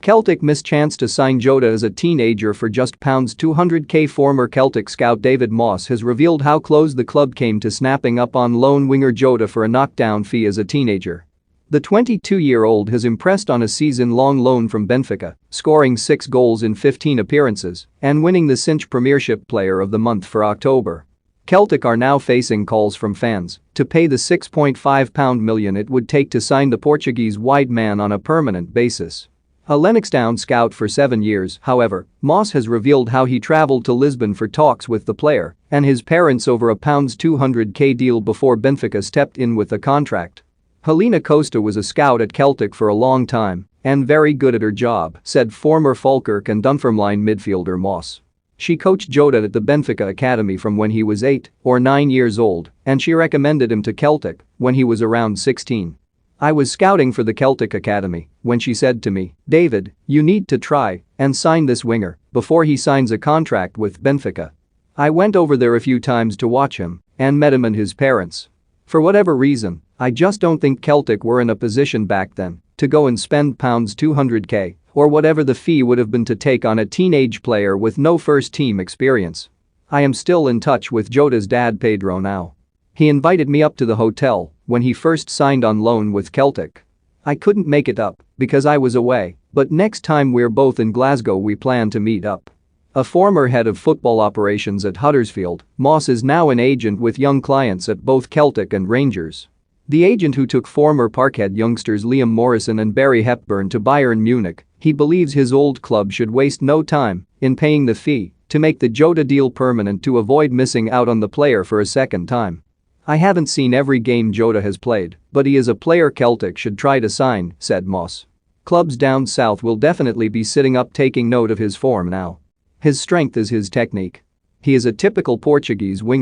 Celtic missed chance to sign Jota as a teenager for just £200k. Former Celtic scout David Moss has revealed how close the club came to snapping up on loan winger Jota for a knockdown fee as a teenager. The 22-year-old has impressed on a season-long loan from Benfica, scoring 6 goals in 15 appearances and winning the Cinch Premiership Player of the Month for October. Celtic are now facing calls from fans to pay the £6.5 million it would take to sign the Portuguese wide man on a permanent basis. A Lennoxtown scout for 7 years, however, Moss has revealed how he travelled to Lisbon for talks with the player and his parents over a £200k deal before Benfica stepped in with a contract. Helena Costa was a scout at Celtic for a long time and very good at her job, said former Falkirk and Dunfermline midfielder Moss. She coached Jota at the Benfica Academy from when he was 8 or 9 years old, and she recommended him to Celtic when he was around 16. I was scouting for the Celtic Academy when she said to me, "David, you need to try and sign this winger before he signs a contract with Benfica." I went over there a few times to watch him and met him and his parents. For whatever reason, I just don't think Celtic were in a position back then to go and spend £200k or whatever the fee would have been to take on a teenage player with no first-team experience. I am still in touch with Jota's dad Pedro now. He invited me up to the hotel when he first signed on loan with Celtic. I couldn't make it up because I was away, but next time we're both in Glasgow we plan to meet up. A former head of football operations at Huddersfield, Moss is now an agent with young clients at both Celtic and Rangers. The agent who took former Parkhead youngsters Liam Morrison and Barry Hepburn to Bayern Munich, he believes his old club should waste no time in paying the fee to make the Jota deal permanent to avoid missing out on the player for a second time. "I haven't seen every game Jota has played, but he is a player Celtic should try to sign," said Moss. "Clubs down south will definitely be sitting up taking note of his form now. His strength is his technique. He is a typical Portuguese winger."